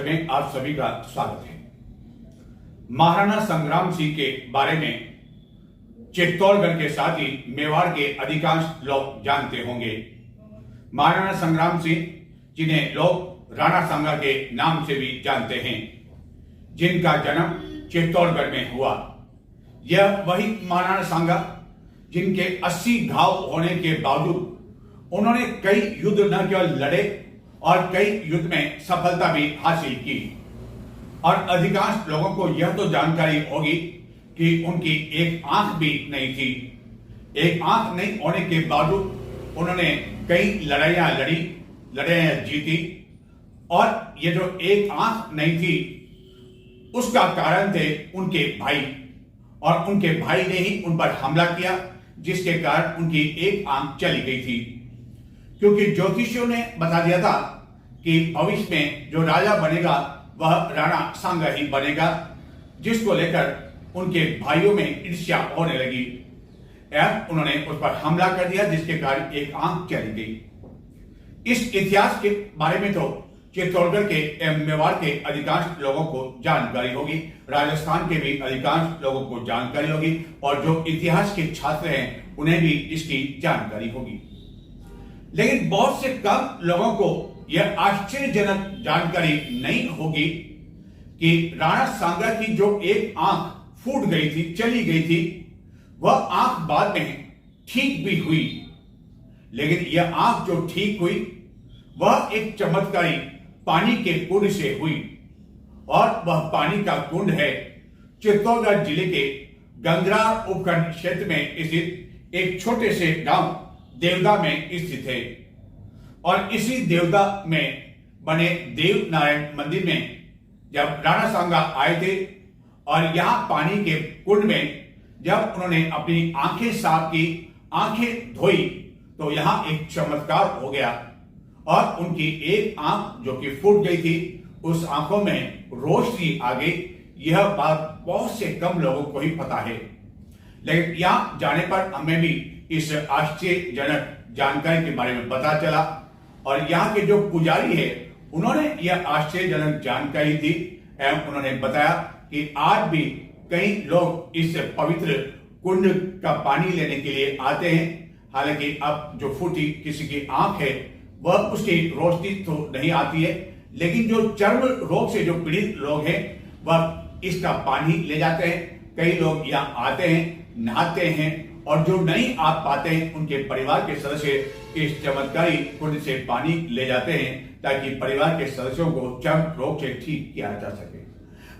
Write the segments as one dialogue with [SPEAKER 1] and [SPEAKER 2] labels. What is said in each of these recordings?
[SPEAKER 1] में आप सभी का स्वागत है। महाराणा संग्राम सिंह के बारे में चित्तौड़गढ़ के साथ ही मेवाड़ के अधिकांश लोग जानते होंगे। महाराणा संग्राम सिंह, जिन्हें लोग राणा सांगा के नाम से भी जानते हैं, जिनका जन्म चित्तौड़गढ़ में हुआ। यह वही महाराणा सांगा जिनके 80 घाव होने के बावजूद उन्होंने कई युद्ध न केवल लड़े और कई युद्ध में सफलता भी हासिल की। और अधिकांश लोगों को यह तो जानकारी होगी कि उनकी एक आंख भी नहीं थी। एक आंख नहीं होने के बावजूद उन्होंने कई लड़ाइयां लड़ी, लड़ाइयां जीती। और ये जो एक आंख नहीं थी, उसका कारण थे उनके भाई, और उनके भाई ने ही उन पर हमला किया, जिसके कारण उनकी एक आंख चली गई थी। क्योंकि ज्योतिषियों ने बता दिया था कि भविष्य में जो राजा बनेगा वह राणा सांगा ही बनेगा, जिसको लेकर उनके भाइयों में ईर्ष्या होने लगी। उन्होंने उस पर हमला कर दिया, जिसके कारण एक आंख चली गई। इस इतिहास के बारे में तो चित्तौड़गढ़ के एवं मेवाड़ के अधिकांश लोगों को जानकारी होगी, राजस्थान के भी अधिकांश लोगों को जानकारी होगी, और जो इतिहास के छात्र हैं उन्हें भी इसकी जानकारी होगी। लेकिन बहुत से कम लोगों को यह आश्चर्यजनक जानकारी नहीं होगी कि राणा सांगा की जो एक आंख फूट गई थी, चली गई थी, वह आंख बाद में ठीक भी हुई। लेकिन यह आंख जो ठीक हुई वह एक चमत्कारी पानी के कुंड से हुई, और वह पानी का कुंड है चित्तौड़गढ़ जिले के गंगरार उपखंड क्षेत्र में स्थित एक छोटे से गांव देवदा में स्थित है। और इसी देवदा में बने देव नारायण मंदिर में जब राणा सांगा आए थे और यहां पानी के कुंड में जब उन्होंने अपनी आंखें साफ की, आंखें धोई, तो यहां एक चमत्कार हो गया और उनकी एक आंख जो कि फूट गई थी, उस आंखों में रोशनी आ गई। यह बात बहुत से कम लोगों को ही पता है, लेकिन यहां जाने पर हमें भी इस आश्चर्यजनक जानकारी के बारे में पता चला। और यहाँ के जो पुजारी है उन्होंने यह आश्चर्यजनक जानकारी दी एवं उन्होंने बताया कि आज भी कई लोग इस पवित्र कुंड का पानी लेने के लिए आते हैं। हालांकि अब जो फूटी किसी की आंख है वह उसकी रोशनी तो नहीं आती है, लेकिन जो चर्म रोग से जो पीड़ित लोग हैं वह इसका पानी ले जाते हैं। कई लोग यहाँ आते हैं, नहाते हैं, और जो नहीं आ पाते हैं उनके परिवार के सदस्य इस चमत्कारी कुंड से पानी ले जाते हैं, ताकि परिवार के सदस्यों को चर्म रोग से ठीक किया जा सके।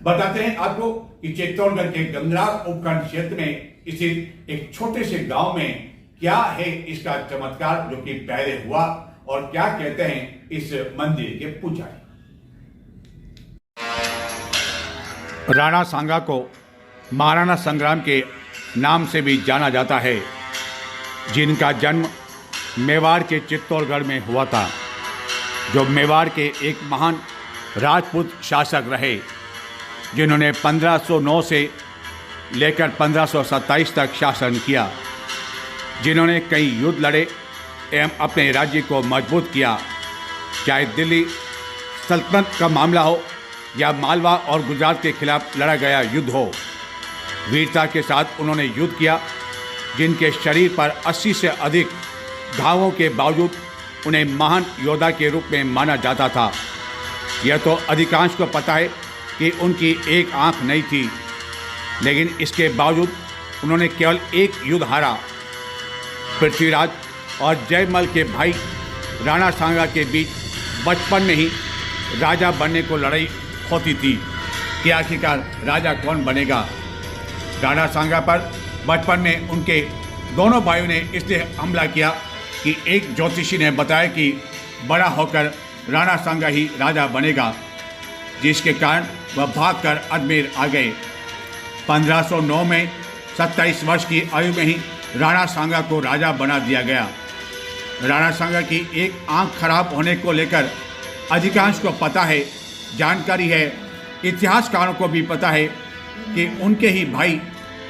[SPEAKER 1] बताते हैं आपको कि चित्तौड़गढ़ के गंगरार उपखंड क्षेत्र में स्थित एक छोटे से गांव में क्या है इसका चमत्कार जो कि पहले हुआ, और क्या कहते हैं इस मंदिर के पुजारी। राणा सांगा को महाराणा संग्राम के नाम से भी जाना जाता है, जिनका जन्म मेवाड़ के चित्तौड़गढ़ में हुआ था, जो मेवाड़ के एक महान राजपूत शासक रहे, जिन्होंने 1509 से लेकर 1527 तक शासन किया, जिन्होंने कई युद्ध लड़े एवं अपने राज्य को मजबूत किया। चाहे दिल्ली सल्तनत का मामला हो या मालवा और गुजरात के खिलाफ लड़ा गया युद्ध हो, वीरता के साथ उन्होंने युद्ध किया। जिनके शरीर पर 80 से अधिक घावों के बावजूद उन्हें महान योद्धा के रूप में माना जाता था। यह तो अधिकांश को पता है कि उनकी एक आंख नहीं थी, लेकिन इसके बावजूद उन्होंने केवल एक युद्ध हारा। पृथ्वीराज और जयमल के भाई राणा सांगा के बीच बचपन में ही राजा बनने को लड़ाई होती थी कि आखिरकार राजा कौन बनेगा। राणा सांगा पर बचपन में उनके दोनों भाइयों ने इसलिए हमला किया कि एक ज्योतिषी ने बताया कि बड़ा होकर राणा सांगा ही राजा बनेगा, जिसके कारण वह भागकर अजमेर आ गए। 1509 में 27 वर्ष की आयु में ही राणा सांगा को राजा बना दिया गया। राणा सांगा की एक आंख खराब होने को लेकर अधिकांश को पता है, जानकारी है, इतिहासकारों को भी पता है कि उनके ही भाई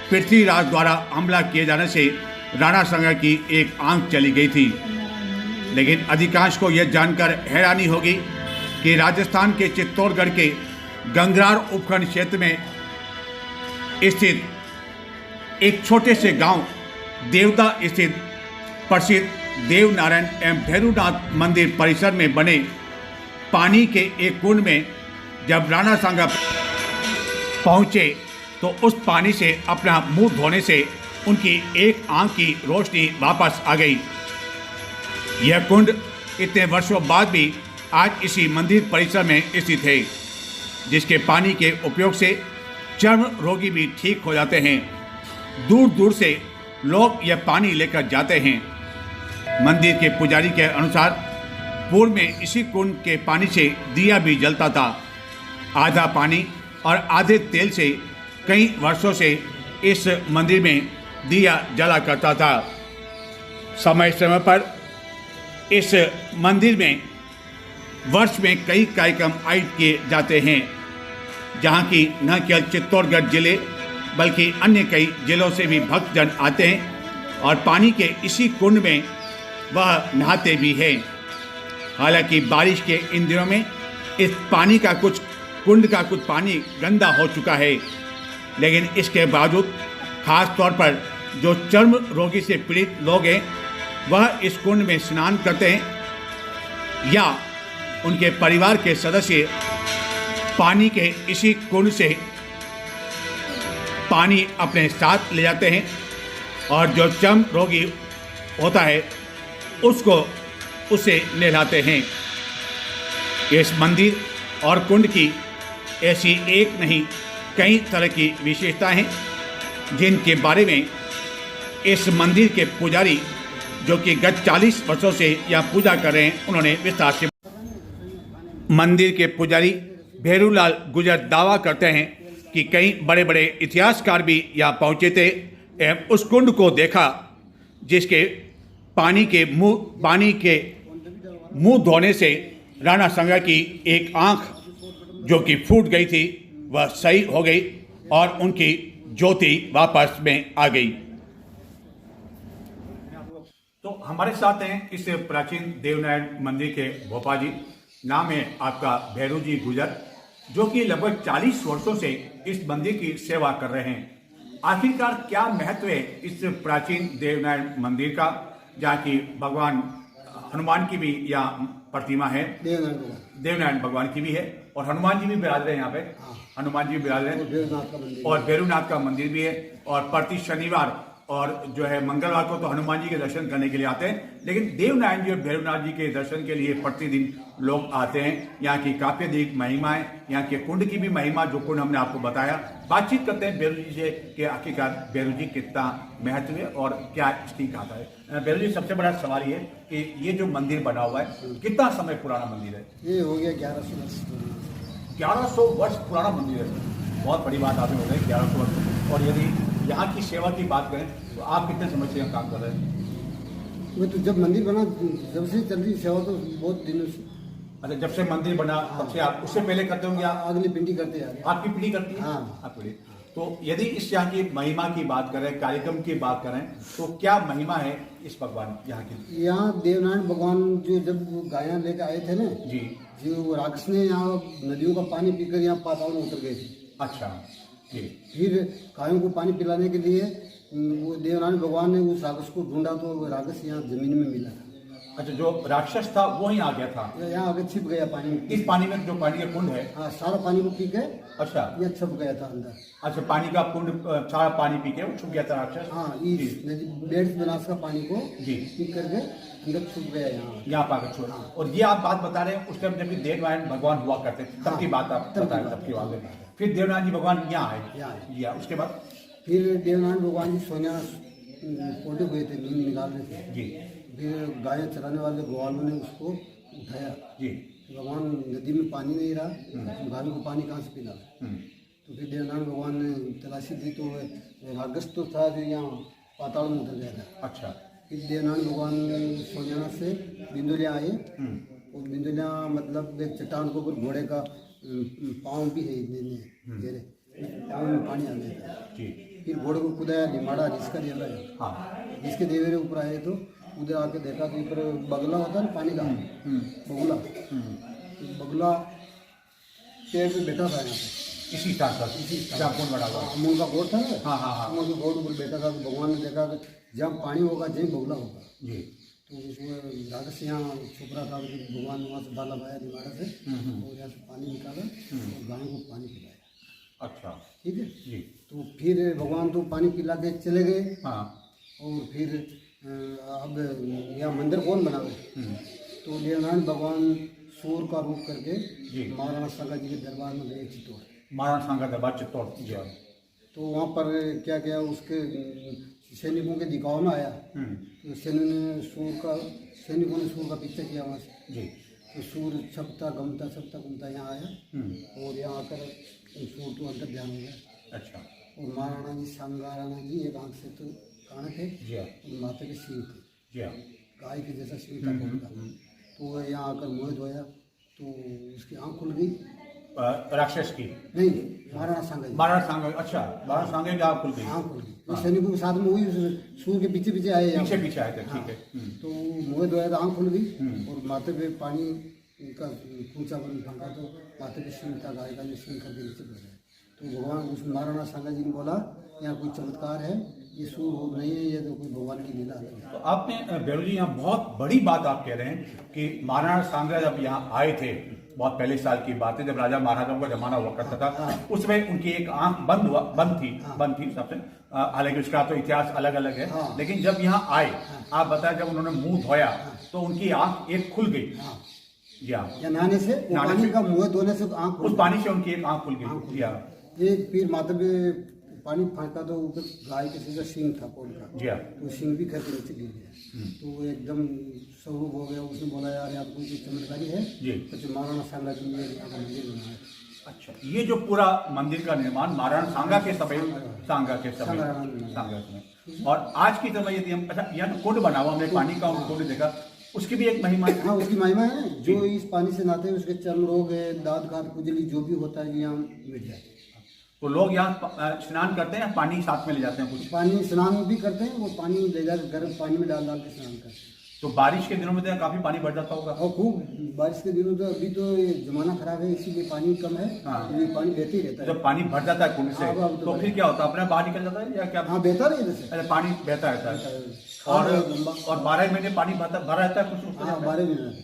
[SPEAKER 1] पृथ्वीराज द्वारा हमला किए जाने से राणा सांगा की एक आंख चली गई थी। लेकिन अधिकांश को यह जानकर हैरानी होगी कि राजस्थान के चित्तौड़गढ़ के गंगरार उपखंड क्षेत्र में स्थित एक छोटे से गांव देवदा स्थित प्रसिद्ध देवनारायण एवं भैरवनाथ मंदिर परिसर में बने पानी के एक कुंड में जब राणा सांगा पहुंचे तो उस पानी से अपना मुंह धोने से उनकी एक आंख की रोशनी वापस आ गई। यह कुंड इतने वर्षों बाद भी आज इसी मंदिर परिसर में स्थित है, जिसके पानी के उपयोग से चर्म रोगी भी ठीक हो जाते हैं। दूर दूर से लोग यह पानी लेकर जाते हैं। मंदिर के पुजारी के अनुसार पूर्व में इसी कुंड के पानी से दिया भी जलता था। आधा पानी और आधे तेल से कई वर्षों से इस मंदिर में दिया जला करता था। समय समय पर इस मंदिर में वर्ष में कई कार्यक्रम आयोजित किए जाते हैं, जहां की न केवल चित्तौड़गढ़ जिले बल्कि अन्य कई जिलों से भी भक्तजन आते हैं और पानी के इसी कुंड में वह नहाते भी हैं। हालांकि बारिश के इन दिनों में इस पानी का कुंड का कुछ पानी गंदा हो चुका है, लेकिन इसके बावजूद खास तौर पर जो चर्म रोगी से पीड़ित लोग हैं वह इस कुंड में स्नान करते हैं या उनके परिवार के सदस्य पानी के इसी कुंड से पानी अपने साथ ले जाते हैं और जो चर्म रोगी होता है उसे नहलाते हैं। इस मंदिर और कुंड की ऐसी एक नहीं कई तरह की विशेषताएं हैं, जिनके बारे में इस मंदिर के पुजारी जो कि गत 40 वर्षों से यह पूजा कर रहे हैं उन्होंने विस्तार से। मंदिर के पुजारी भैरूलाल गुजर दावा करते हैं कि कई बड़े बड़े इतिहासकार भी यहाँ पहुँचे थे एवं उस कुंड को देखा, जिसके पानी के मुंह धोने से राणा सांगा की एक आंख जो कि फूट गई थी वह सही हो गई और उनकी ज्योति वापस में आ गई। तो हमारे साथ हैं इस प्राचीन देवनारायण मंदिर के भोपा जी, नाम है आपका भैरू जी गुजर, जो कि लगभग 40 वर्षों से इस मंदिर की सेवा कर रहे हैं। आखिरकार क्या महत्व है इस प्राचीन देवनारायण मंदिर का, जहाँ की भगवान हनुमान की भी यहाँ प्रतिमा है, देवनारायण भगवान की भी है और हनुमान जी भी विराज रहे हैं यहाँ पे। हनुमान जी विराज रहे हैं और भैरवनाथ का मंदिर भी है और प्रति शनिवार और जो है मंगलवार को तो हनुमान जी के दर्शन करने के लिए आते हैं, लेकिन देवनारायण जी और भैरवनाथ जी के दर्शन के लिए प्रतिदिन लोग आते हैं। यहाँ की काफी अधिक महिमा है, यहाँ के कुंड की भी महिमा, जो कुंड हमने आपको बताया। बातचीत करते हैं भैरू जी से कि आखिरकार भैरू जी कितना महत्व है और क्या इसकी गाथा है। भैरू जी, सबसे बड़ा सवाल ये कि ये जो मंदिर बना हुआ है कितना समय पुराना मंदिर है?
[SPEAKER 2] ये हो गया
[SPEAKER 1] 1100 वर्ष पुराना मंदिर है। बहुत बड़ी बात आपने बताई, 1100 वर्ष। और यदि यहाँ की सेवा की बात करें तो आप कितने समय से यहाँ काम कर रहे हैं?
[SPEAKER 2] वो तो जब मंदिर बना जब से चल रही सेवा तो बहुत दिनों से।
[SPEAKER 1] अच्छा, जब से मंदिर बना तब से आप? उससे पहले करते होंगे आप?
[SPEAKER 2] अगली पीढ़ी करते हैं।
[SPEAKER 1] आपकी पीढ़ी करती है?
[SPEAKER 2] हाँ।
[SPEAKER 1] आप पीढ़ी। तो यदि इस यहाँ की महिमा की बात करें, कार्यक्रम की बात करें, तो क्या महिमा है इस भगवान यहाँ की?
[SPEAKER 2] यहाँ देवनारायण भगवान जो जब गायें लेकर आए थे ना
[SPEAKER 1] जी,
[SPEAKER 2] जो राक्षस ने यहाँ नदियों का पानी पीकर यहाँ पाताल में उतर गए थे।
[SPEAKER 1] अच्छा जी।
[SPEAKER 2] फिर गायों को पानी पिलाने के लिए वो देवनारायण भगवान ने उस राक्षस को ढूंढा तो वो राक्षस यहाँ जमीन में मिला था।
[SPEAKER 1] अच्छा, जो राक्षस था वो ही आ गया था,
[SPEAKER 2] यहाँ आगे छिप गया पानी में।
[SPEAKER 1] इस पानी में जो पानी का कुंड है?
[SPEAKER 2] हाँ, सारा पानी को पी के
[SPEAKER 1] अच्छा
[SPEAKER 2] ये छुप गया था अंदर।
[SPEAKER 1] अच्छा, पानी का कुंड सारा पानी पी के वो छुप गया था राक्षस?
[SPEAKER 2] हाँ, इस नदी बेड बनास का पानी को
[SPEAKER 1] जी
[SPEAKER 2] पी करके अंदर छुप गया यहाँ
[SPEAKER 1] पाकर छोड़। और ये आप बात बता रहे हैं उस टाइम जब देवनारायण भगवान हुआ करते थे तब की बात आप बता रहे, तब की बात है। फिर देवनारायण जी भगवान यहाँ आए या उसके बाद
[SPEAKER 2] फिर देवनारायण भगवान जी सोनिया पोटे हुए थे, नींद निकाल रहे थे
[SPEAKER 1] जी।
[SPEAKER 2] फिर गाय चराने वाले ग्वालों ने उसको उठाया
[SPEAKER 1] जी।
[SPEAKER 2] भगवान नदी में पानी नहीं रहा, गायों को पानी कहाँ से पिला? तो फिर देवनारायण भगवान ने तलाशी दी तो राक्षस तो था जो यहाँ पाताल में उतर गया था।
[SPEAKER 1] अच्छा।
[SPEAKER 2] फिर देवनारायण भगवान सोनिया से बिंदुलिया आए और बिंदुलिया मतलब एक चट्टान के ऊपर घोड़े का पाँव भी है गहरे, पाँव में पानी आ गया था
[SPEAKER 1] जी।
[SPEAKER 2] फिर घोड़े को कुदाया निमाड़ा जिसका देवरा है,
[SPEAKER 1] हाँ,
[SPEAKER 2] जिसके देवरे ऊपर आए तो उधर आके देखा तो ऊपर बगला होता है ना पानी का, बगुला, बगुला पेड़ पे बैठा था यहाँ पे,
[SPEAKER 1] इसी स्थान पर
[SPEAKER 2] इसी स्थान
[SPEAKER 1] जहाँ कुंड बना हुआ है।
[SPEAKER 2] अमूल का गोट था ना,
[SPEAKER 1] हाँ हाँ हाँ
[SPEAKER 2] अमूल के गोट ऊपर बैठा था। तो भगवान ने देखा कि जब पानी होगा जहीं बगुला होगा।
[SPEAKER 1] जी।
[SPEAKER 2] तो उसमें राजा से यहाँ छुप रहा था, तो भगवान ने वहाँ से भाला पाया निवाड़ा से, और यहाँ से पानी निकाला और गाय को पानी पिलाया।
[SPEAKER 1] अच्छा
[SPEAKER 2] ठीक है
[SPEAKER 1] जी।
[SPEAKER 2] तो फिर भगवान तो पानी पिला के चले गए।
[SPEAKER 1] हाँ
[SPEAKER 2] और फिर अब यहाँ मंदिर कौन बनावे? तो लेनारायण भगवान सूर का रूप करके
[SPEAKER 1] जी।
[SPEAKER 2] महाराणा सांगा जी के दरबार में गए चित्तौड़।
[SPEAKER 1] महाराणा सांगा दरबार चित्तौड़ जी।
[SPEAKER 2] तो वहाँ पर क्या किया, उसके सैनिकों के दिखाव में आया। तो सैनिकों ने सूर का पीछा किया वहाँ से
[SPEAKER 1] जी।
[SPEAKER 2] तो सूर छपता गमता यहाँ आया और यहाँ आकर सूर तो अंदर ध्यान हो गया।
[SPEAKER 1] अच्छा।
[SPEAKER 2] और महाराणा जी सांगा राणा जी एक आँख से तो कान थे
[SPEAKER 1] जी हाँ।
[SPEAKER 2] और माथे के सींग थे,
[SPEAKER 1] जी हाँ।
[SPEAKER 2] गाय के जैसा सींग था उनका। तो वह यहाँ आकर मुँह धोया तो उसकी आँख खुल गई।
[SPEAKER 1] राक्षस की
[SPEAKER 2] नहीं, महाराणा सांगा जी।
[SPEAKER 1] महाराणा सांगा। अच्छा, महाराणा सांगा की आँख खुल गई।
[SPEAKER 2] आँख खुल गई। तो सैनिकों के साथ में हुई, सूर के पीछे पीछे आए,
[SPEAKER 1] पीछे पीछे आए थे। ठीक है।
[SPEAKER 2] तो मुँह धोया तो आँख खुल गई और माथे पे पानी का कूचा बन फेंका तो माथे पे सींग था, गाय का जो सींग करके नीचे गिर गया। तो भगवान उस महाराणा सांगा जी ने बोला यहाँ कोई चमत्कार है, ये सूर हो नहीं है, ये तो कोई भगवान की लीला है।
[SPEAKER 1] तो आपने बेरू जी यहाँ बहुत बड़ी बात आप कह रहे हैं कि महाराणा सांगा जब यहाँ आए थे, बहुत पहले साल की बात है, जब राजा महाराजाओं का जमाना हुआ करता था, उसमें उनकी एक आंख बंद थी सबसे। हालांकि उसका तो इतिहास अलग अलग है, लेकिन जब यहाँ आए, आप बताएं जब उन्होंने मुंह धोया तो उनकी आंख एक खुल गई। जी हाँ।
[SPEAKER 2] या नहाने से, पानी का मुँह धोने से आँख,
[SPEAKER 1] उस पानी से उनकी एक आंख खुल गई। जी हाँ।
[SPEAKER 2] एक फिर माथे पे पानी फेंका तो ऊपर गाय के जैसा सींग था कौन का।
[SPEAKER 1] जी हाँ।
[SPEAKER 2] तो सींग भी खर के नीचे गिर गया। तो वो एकदम स्वरूप हो गया। उसने बोला यार यहाँ कोई चमत्कारी है
[SPEAKER 1] जी।
[SPEAKER 2] तो महाराणा सांगा जी ने यहाँ का मंदिर बनाया।
[SPEAKER 1] अच्छा, ये जो पूरा मंदिर का निर्माण महाराणा सांगा के समय सांगा के समय। और आज की समय यदि हम, अच्छा यहाँ तो कुंड बना हुआ, हमने पानी का कुंड देखा, उसकी भी एक महिमा है।
[SPEAKER 2] हाँ, उसकी महिमा है। जो इस पानी से नहाते हैं उसके चर्म रोग है, दांत घात खुजली जो भी होता है यहाँ मिट जाए।
[SPEAKER 1] तो लोग यहाँ स्नान करते हैं, पानी साथ में ले जाते हैं कुछ?
[SPEAKER 2] पानी स्नान भी करते हैं, वो पानी ले जाकर गर्म पानी में डाल के स्नान करते हैं।
[SPEAKER 1] तो बारिश के दिनों में तो काफी पानी बढ़ जाता होगा।
[SPEAKER 2] और खूब बारिश के दिनों तो अभी तो ये जमाना खराब है इसीलिए पानी कम है। ये पानी बहते ही रहता है।
[SPEAKER 1] जब पानी भर जाता है कुंड से तो फिर क्या होता है, अपने बाहर निकल जाता है या क्या?
[SPEAKER 2] हाँ, बहता रहे जैसे।
[SPEAKER 1] अच्छा, पानी बहता रहता है। और 12 महीने पानी भरा रहता है कुछ?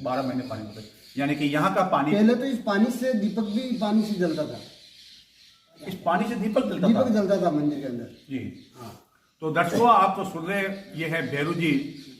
[SPEAKER 1] 12 महीने पानी भरता है, यानी कि यहाँ का पानी।
[SPEAKER 2] पहले तो इस पानी से दीपक भी पानी से जलता था।
[SPEAKER 1] इस पानी से दीपक जलता
[SPEAKER 2] था मंदिर के अंदर।
[SPEAKER 1] जी हाँ। तो दर्शकों, आप तो सुन रहे, ये है भैरू जी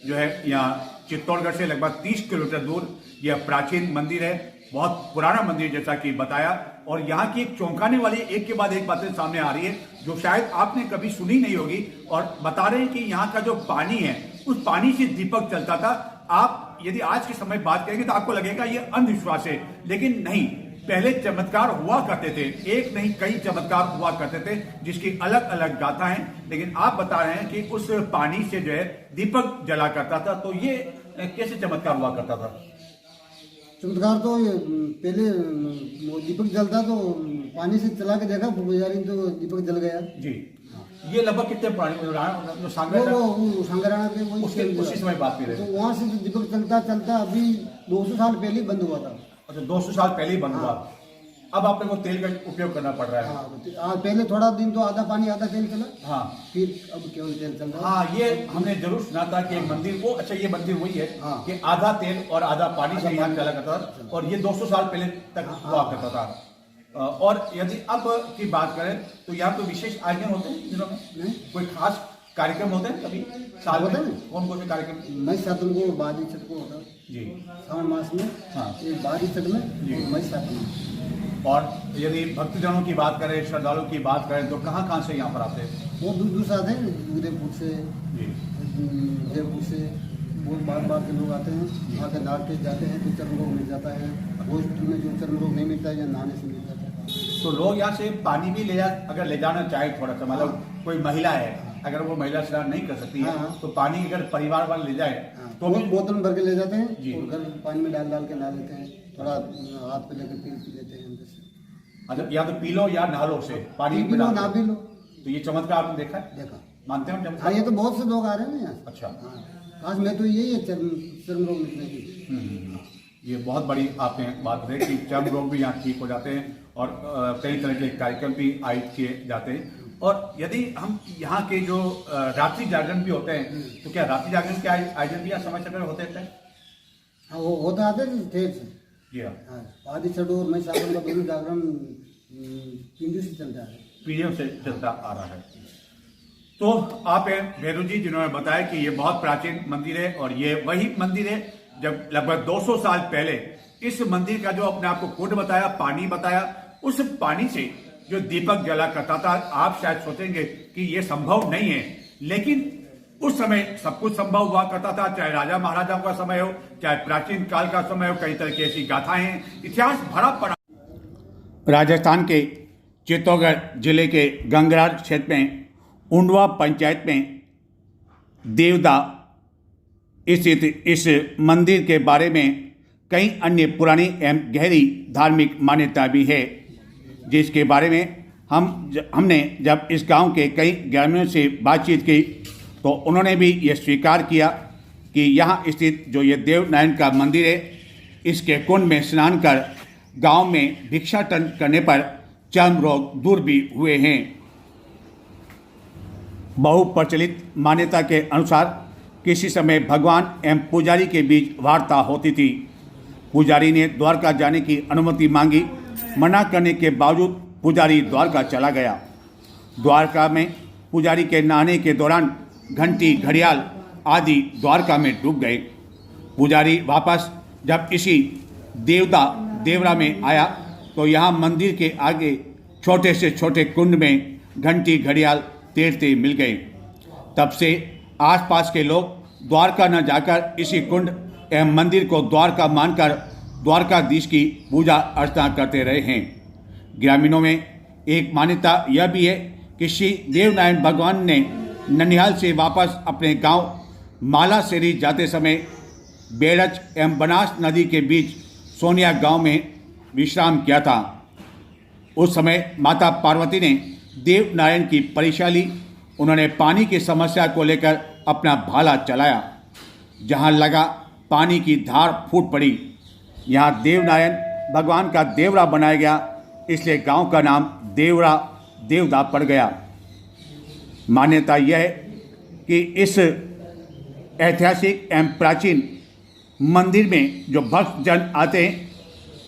[SPEAKER 1] जो है यहाँ चित्तौड़गढ़ से लगभग 30 किलोमीटर दूर। यह प्राचीन मंदिर है, बहुत पुराना मंदिर जैसा कि बताया। और यहाँ की एक चौंकाने वाली एक के बाद एक बातें सामने आ रही है जो शायद आपने कभी सुनी नहीं होगी। और बता रहे हैं कि यहाँ का जो पानी है उस पानी से दीपक चलता था। आप यदि आज के समय बात करेंगे तो आपको लगेगा ये अंधविश्वास है, लेकिन नहीं, पहले चमत्कार हुआ करते थे। एक नहीं कई चमत्कार हुआ करते थे जिसकी अलग अलग गाथा है। लेकिन आप बता रहे हैं कि उस पानी से जो है दीपक जला करता था, तो ये कैसे चमत्कार हुआ करता था?
[SPEAKER 2] चमत्कार तो पहले वो दीपक जलता तो पानी से चला के देखा पुजारी तो दीपक जल गया।
[SPEAKER 1] जी। ये लगभग कितने पुराने जो
[SPEAKER 2] सांगराना के
[SPEAKER 1] उसी समय बात कर रहे
[SPEAKER 2] तो वहाँ से दीपक चलता चलता अभी 200 साल पहले ही बंद हुआ था।
[SPEAKER 1] अच्छा, 200 साल पहले ही बंद हुआ। अब आपने को तेल का उपयोग करना पड़ रहा है।
[SPEAKER 2] हाँ, पहले थोड़ा दिन तो आधा पानी आधा तेल चला।
[SPEAKER 1] हाँ,
[SPEAKER 2] फिर अब केवल तेल चल रहा है।
[SPEAKER 1] हाँ, ये हमने जरूर सुना था कि एक मंदिर वो, अच्छा ये मंदिर वही है कि आधा तेल और आधा पानी से यहाँ चला करता था, और ये 200 साल पहले तक हुआ करता था। और यदि अब की बात करें तो यहाँ तो विशेष आयोजन होते हैं दिनों में, कोई खास कार्यक्रम होते हैं कभी साल में? कौन कौन से कार्यक्रम?
[SPEAKER 2] मई सातम को बादी छठ को होता है
[SPEAKER 1] जी,
[SPEAKER 2] श्रावण मास में। हाँ, बादी छठ में मई सातम में।
[SPEAKER 1] और यदि भक्तजनों की बात करें, श्रद्धालुओं की बात करें तो कहाँ कहाँ से यहाँ पर आते हैं?
[SPEAKER 2] वो दूर दूर से आते हैं, उदयपुर से, जयपुर से, बहुत बार बार के लोग आते हैं। आकर नहा के जाते हैं तो चर्म रोग मिल जाता है। हॉस्पिटल में जो चर्म रोग नहीं मिलता है या नहाने से मिल जाता है।
[SPEAKER 1] तो लोग यहाँ से पानी भी अगर ले जाना चाहे थोड़ा सा, मतलब कोई महिला है, अगर वो महिला स्नान नहीं कर सकती है तो पानी अगर परिवार वाले ले जाए तो भी
[SPEAKER 2] बोतल भर के ले जाते हैं और घर पानी में डाल के नहा लेते हैं। थोड़ा हाथ पे लेकर पी लेते हैं अंदर से।
[SPEAKER 1] अच्छा, या तो पी लो या नहा लो से पानी
[SPEAKER 2] पी लो ना पी लो।
[SPEAKER 1] तो ये चमत्कार आपने देखा है?
[SPEAKER 2] देखा।
[SPEAKER 1] मानते हो चमत्कार?
[SPEAKER 2] हाँ, ये तो बहुत से लोग आ रहे हैं यहाँ।
[SPEAKER 1] अच्छा।
[SPEAKER 2] खास में तो यही है चर्म रोग मिटने की।
[SPEAKER 1] ये बहुत बड़ी आपने बात बताई कि चर्म रोग भी यहाँ ठीक हो जाते हैं और कई तरह के कार्यक्रम भी आयोजित किए जाते हैं। और यदि हम यहाँ के जो रात्रि जागरण भी होते हैं, तो क्या रात्रि जागरण के आयोजन भी यहाँ समय समय होते हैं?
[SPEAKER 2] हाँ, वो होता आते हैं देर से।
[SPEAKER 1] जी हाँ,
[SPEAKER 2] आदि छठो और मई सावन का दोनों जागरण पीढ़ियों से चलता है,
[SPEAKER 1] पीढ़ियों से चलता आ रहा है। तो आप हैं भैरू जी, जिन्होंने बताया कि ये बहुत प्राचीन मंदिर है और ये वही मंदिर है जब लगभग 200 साल पहले इस मंदिर का जो अपने आपको कुंड बताया, पानी बताया, उस पानी से जो दीपक जला करता था। आप शायद सोचेंगे कि ये संभव नहीं है, लेकिन उस समय सब कुछ संभव हुआ करता था, चाहे राजा महाराजाओं का समय हो, चाहे प्राचीन काल का समय हो। कई तरह की ऐसी गाथाएं हैं, इतिहास भरा पड़ा। राजस्थान के चित्तौड़गढ़ जिले के गंगरार क्षेत्र में उंडवा पंचायत में देवदा स्थित इस मंदिर के बारे में कई अन्य पुरानी एवं गहरी धार्मिक मान्यता भी है, जिसके बारे में हमने जब इस गांव के कई ग्रामीणों से बातचीत की तो उन्होंने भी ये स्वीकार किया कि यहाँ स्थित जो ये देवनारायण का मंदिर है, इसके कुंड में स्नान कर गांव में भिक्षाटन करने पर चर्म रोग दूर भी हुए हैं। बहुप्रचलित मान्यता के अनुसार किसी समय भगवान एवं पुजारी के बीच वार्ता होती थी। पुजारी ने द्वारका जाने की अनुमति मांगी, मना करने के बावजूद पुजारी द्वारका चला गया। द्वारका में पुजारी के नहाने के दौरान घंटी, घड़ियाल आदि द्वारका में डूब गए। पुजारी वापस जब इसी देवरा में आया तो यहाँ मंदिर के आगे छोटे से छोटे कुंड में घंटी, घड़ियाल तैरते मिल गए। तब से आसपास के लोग द्वारका न जाकर इसी कुंड एवं मंदिर को द्वारका मानकर द्वारकाधीश की पूजा अर्चना करते रहे हैं। ग्रामीणों में एक मान्यता यह भी है कि श्री देवनारायण भगवान ने ननिहाल से वापस अपने गांव मालासेरी जाते समय बेड़च एवं बनास नदी के बीच सोनिया गांव में विश्राम किया था। उस समय माता पार्वती ने देवनारायण की परीक्षा ली। उन्होंने पानी की समस्या को लेकर अपना भाला चलाया। जहां लगा पानी की धार फूट पड़ी। यहाँ देवनारायण भगवान का देवरा बनाया गया, इसलिए गांव का नाम देवदा पड़ गया। मान्यता यह है कि इस ऐतिहासिक एवं प्राचीन मंदिर में जो भक्तजन आते हैं,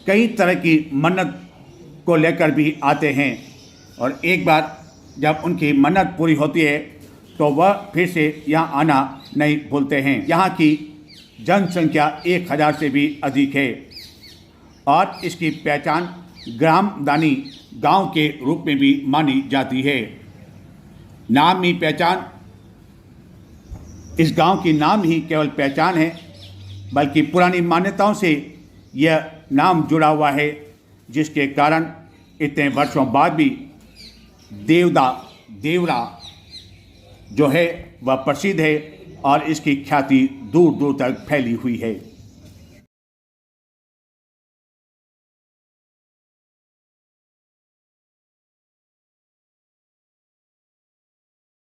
[SPEAKER 1] कई तरह की मन्नत को लेकर भी आते हैं और एक बार जब उनकी मन्नत पूरी होती है तो वह फिर से यहाँ आना नहीं भूलते हैं। यहाँ की जनसंख्या 1000 से भी अधिक है और इसकी पहचान ग्रामदानी गांव के रूप में भी मानी जाती है। नाम ही पहचान, इस गांव की नाम ही केवल पहचान है, बल्कि पुरानी मान्यताओं से यह नाम जुड़ा हुआ है, जिसके कारण इतने वर्षों बाद भी देवरा जो है वह प्रसिद्ध है और इसकी ख्याति दूर दूर तक फैली हुई है।